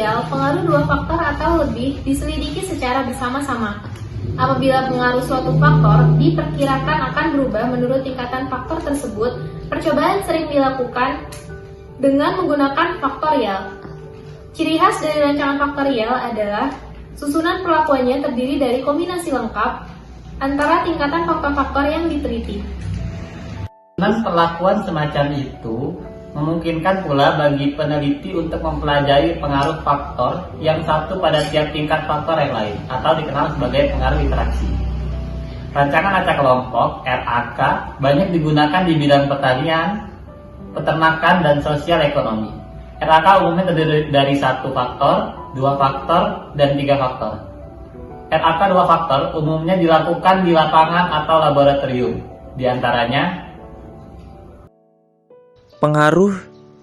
faktorial, pengaruh dua faktor atau lebih diselidiki secara bersama-sama. Apabila pengaruh suatu faktor diperkirakan akan berubah menurut tingkatan faktor tersebut, percobaan sering dilakukan dengan menggunakan faktorial. Ciri khas dari rancangan faktorial adalah susunan perlakuannya terdiri dari kombinasi lengkap antara tingkatan faktor-faktor yang diteliti. Dengan perlakuan semacam itu, memungkinkan pula bagi peneliti untuk mempelajari pengaruh faktor yang satu pada tiap tingkat faktor yang lain, atau dikenal sebagai pengaruh interaksi. Rancangan acak kelompok (RAK) banyak digunakan di bidang pertanian, peternakan, dan sosial ekonomi. RAK umumnya terdiri dari satu faktor, dua faktor, dan tiga faktor. RAK dua faktor umumnya dilakukan di lapangan atau laboratorium, di antaranya pengaruh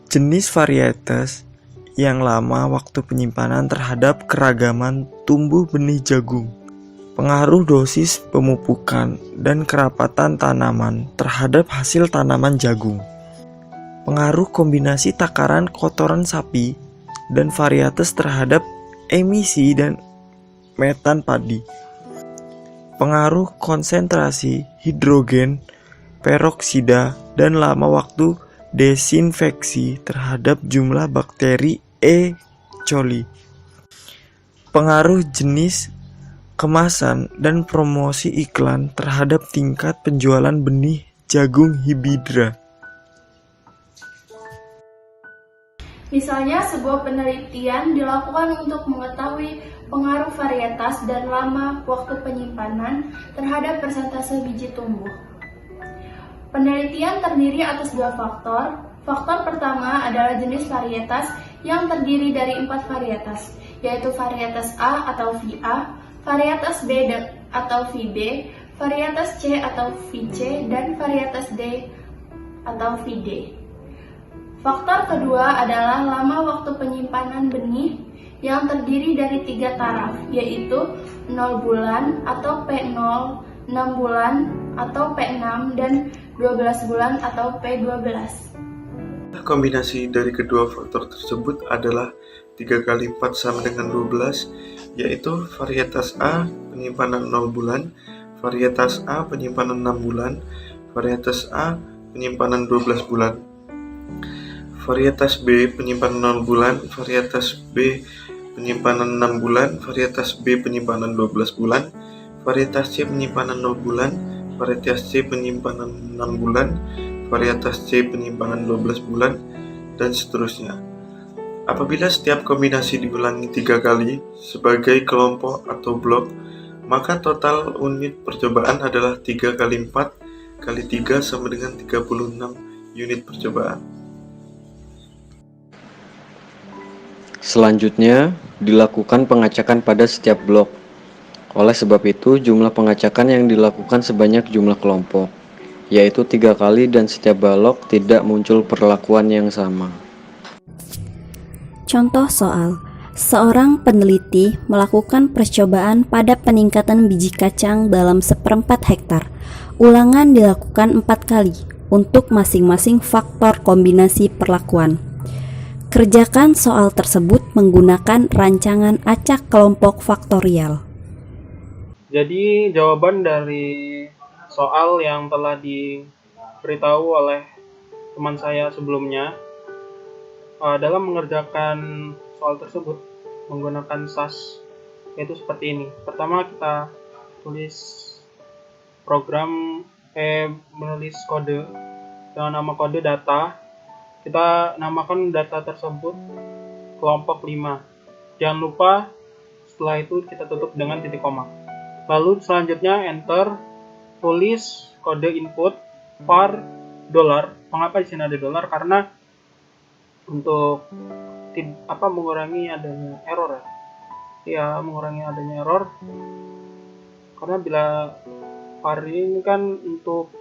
jenis varietas yang lama waktu penyimpanan terhadap keragaman tumbuh benih jagung, pengaruh dosis pemupukan dan kerapatan tanaman terhadap hasil tanaman jagung, pengaruh kombinasi takaran kotoran sapi dan varietas terhadap emisi dan metan padi, pengaruh konsentrasi hidrogen peroksida dan lama waktu desinfeksi terhadap jumlah bakteri E. coli, pengaruh jenis kemasan dan promosi iklan terhadap tingkat penjualan benih jagung hibridra. Misalnya, sebuah penelitian dilakukan untuk mengetahui pengaruh varietas dan lama waktu penyimpanan terhadap persentase biji tumbuh. Penelitian terdiri atas dua faktor. Faktor pertama adalah jenis varietas yang terdiri dari 4 varietas, yaitu varietas A atau VA, varietas B atau VB, varietas C atau VC, dan varietas D atau VD. Faktor kedua adalah lama waktu penyimpanan benih yang terdiri dari 3 taraf, yaitu 0 bulan atau P0, 6 bulan atau P6, dan 12 bulan atau P12. Kombinasi dari kedua faktor tersebut adalah 3 kali 4 sama dengan 12, yaitu varietas A penyimpanan 0 bulan, varietas A penyimpanan 6 bulan, varietas A penyimpanan 12 bulan. Varietas B penyimpanan 0 bulan, varietas B penyimpanan 6 bulan, varietas B penyimpanan 12 bulan, varietas C penyimpanan 0 bulan, varietas C penyimpanan 6 bulan, varietas C penyimpanan 12 bulan, dan seterusnya. Apabila setiap kombinasi diulangi 3 kali sebagai kelompok atau blok, maka total unit percobaan adalah 3 kali 4 kali 3 sama dengan 36 unit percobaan. Selanjutnya, dilakukan pengacakan pada setiap blok. Oleh sebab itu, jumlah pengacakan yang dilakukan sebanyak jumlah kelompok, yaitu 3 kali, dan setiap balok tidak muncul perlakuan yang sama. Contoh soal, seorang peneliti melakukan percobaan pada peningkatan biji kacang dalam 1/4 hektar. Ulangan dilakukan 4 kali untuk masing-masing faktor kombinasi perlakuan. Kerjakan soal tersebut menggunakan rancangan acak kelompok faktorial. Jadi jawaban dari soal yang telah diberitahu oleh teman saya sebelumnya, dalam mengerjakan soal tersebut menggunakan SAS, yaitu seperti ini. Pertama kita tulis menulis kode dengan nama kode data. Kita namakan data tersebut kelompok 5. Jangan lupa setelah itu kita tutup dengan titik koma. Lalu selanjutnya enter, tulis kode input var $. Mengapa di sini ada $? Karena untuk mengurangi adanya error ya. Ya, mengurangi adanya error. Karena bila var ini kan untuk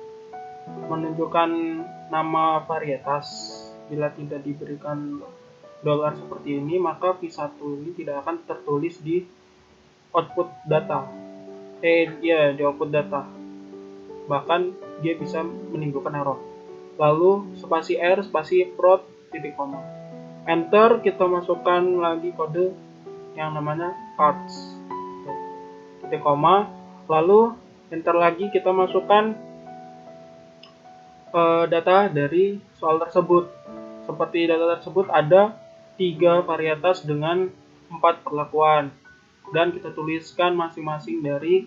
menunjukkan nama varietas. Bila tidak diberikan $. Seperti ini, maka V1 ini tidak akan tertulis di output data. Di output data. Bahkan dia bisa menimbulkan error. Lalu spasi R, spasi prot, titik koma. enter, kita masukkan lagi kode yang namanya parts, titik koma, lalu enter lagi, kita masukkan data dari soal tersebut. Seperti data tersebut ada 3 varietas dengan 4 perlakuan, dan kita tuliskan masing-masing dari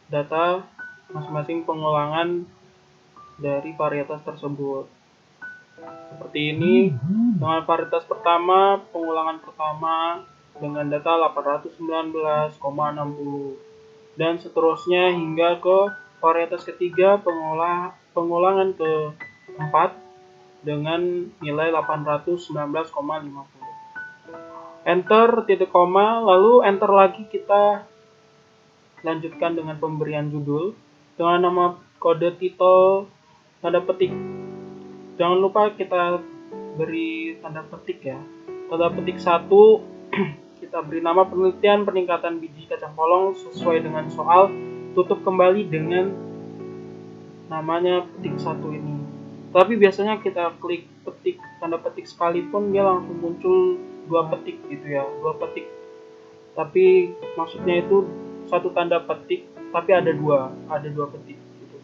data masing-masing pengulangan dari varietas tersebut. Seperti ini, dengan varietas pertama, pengulangan pertama dengan data 819,60, dan seterusnya hingga ke varietas ketiga, pengulangan keempat dengan nilai 819,50. Enter, titik koma, lalu enter lagi, kita lanjutkan dengan pemberian judul dengan nama kode titel tanda petik. Jangan lupa kita beri tanda petik ya. Tanda petik 1 kita beri nama penelitian peningkatan biji kacang polong sesuai dengan soal, tutup kembali dengan namanya petik 1 ini. Tapi biasanya kita klik petik tanda petik sekalipun dia langsung muncul 2 petik gitu ya, 2 petik. Tapi maksudnya itu satu tanda petik tapi ada dua petik gitu.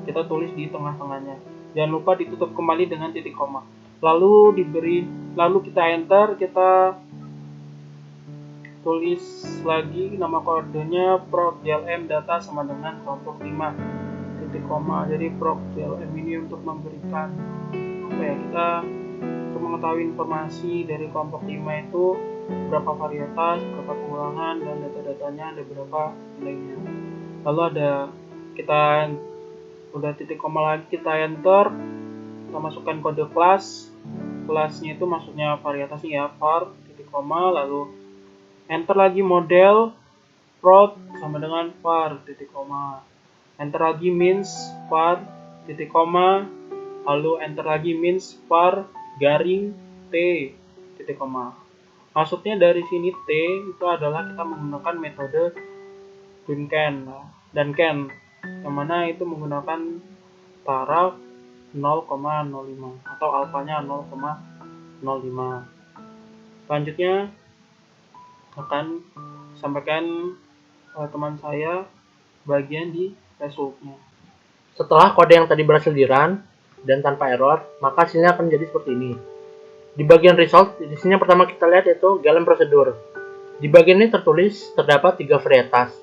Kita tulis di tengah-tengahnya. Jangan lupa ditutup kembali dengan titik koma. Lalu kita enter, kita tulis lagi nama kodenya procdlm data sama dengan kelompok 5 titik koma. Jadi procdlm ini untuk memberikan kita untuk mengetahui informasi dari kelompok 5 itu berapa varietas, berapa pengulangan, dan data-datanya ada berapa nilainya. Lalu kita udah titik koma lagi, kita enter, kita masukkan kode kelasnya itu maksudnya varietasnya ya, var titik koma, lalu enter lagi model prod sama dengan var titik koma, enter lagi means var titik koma, lalu enter lagi means var garing t titik koma. Maksudnya dari sini T itu adalah kita menggunakan metode Duncan dan Ken, yang mana itu menggunakan taraf 0,05 atau alfanya 0,05. Selanjutnya akan sampaikan teman saya bagian di resultnya. Setelah kode yang tadi berhasil di-run dan tanpa error, maka hasilnya akan jadi seperti ini. Di bagian result, di sini yang pertama kita lihat yaitu Galen prosedur. Di bagian ini terdapat 3 varietas,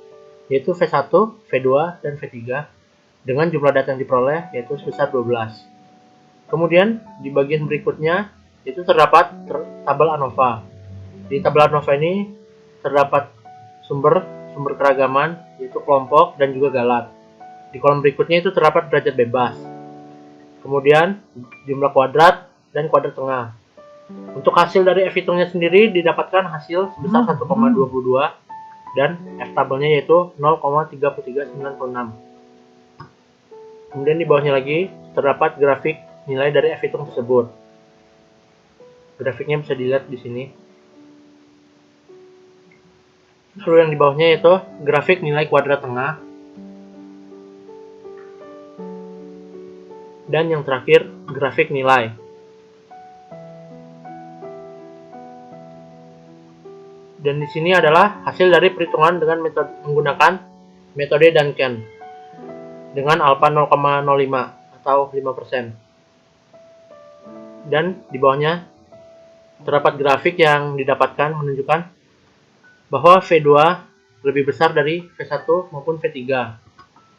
yaitu V1, V2, dan V3, dengan jumlah data yang diperoleh yaitu sebesar 12. Kemudian di bagian berikutnya itu terdapat tabel ANOVA. Di tabel ANOVA ini terdapat sumber keragaman yaitu kelompok dan juga galat. Di kolom berikutnya itu terdapat derajat bebas. Kemudian jumlah kuadrat dan kuadrat tengah. Untuk hasil dari F-hitungnya sendiri didapatkan hasil sebesar 1,22 dan F-tabelnya yaitu 0,3396. Kemudian di bawahnya lagi terdapat grafik nilai dari F-hitung tersebut. Grafiknya bisa dilihat di sini. Lalu yang di bawahnya yaitu grafik nilai kuadrat tengah. Dan yang terakhir grafik nilai. Dan di sini adalah hasil dari perhitungan dengan menggunakan metode Duncan dengan alfa 0,05 atau 5%. Dan di bawahnya terdapat grafik yang didapatkan menunjukkan bahwa V2 lebih besar dari V1 maupun V3.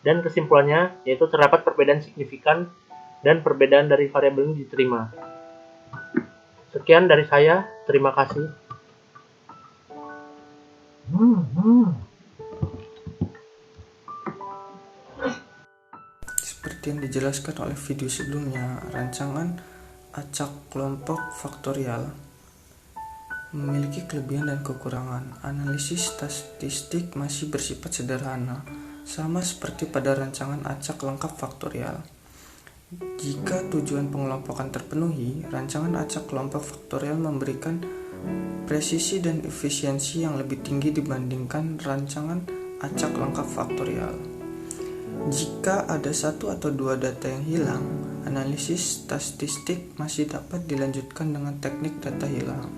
Dan kesimpulannya yaitu terdapat perbedaan signifikan dan perbedaan dari variabel ini diterima. Sekian dari saya, terima kasih. Seperti yang dijelaskan oleh video sebelumnya, rancangan acak kelompok faktorial memiliki kelebihan dan kekurangan. Analisis statistik masih bersifat sederhana, sama seperti pada rancangan acak lengkap faktorial. Jika tujuan pengelompokan terpenuhi, rancangan acak kelompok faktorial memberikan presisi dan efisiensi yang lebih tinggi dibandingkan rancangan acak lengkap faktorial. Jika ada 1 atau 2 data yang hilang, Analisis statistik masih dapat dilanjutkan dengan teknik data hilang.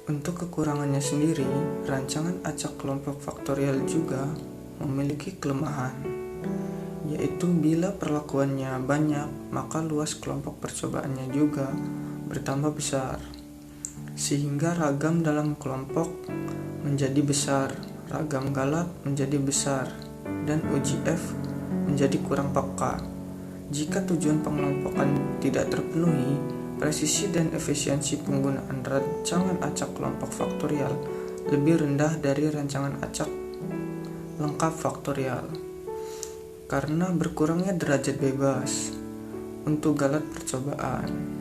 Untuk kekurangannya sendiri, rancangan acak kelompok faktorial juga memiliki kelemahan, yaitu bila perlakuannya banyak, maka luas kelompok percobaannya juga bertambah besar, sehingga ragam dalam kelompok menjadi besar, ragam galak menjadi besar, dan UGF menjadi kurang peka. Jika tujuan pengelompokan tidak terpenuhi, presisi dan efisiensi penggunaan rancangan acak kelompok faktorial lebih rendah dari rancangan acak lengkap faktorial. Karena berkurangnya derajat bebas untuk galat percobaan.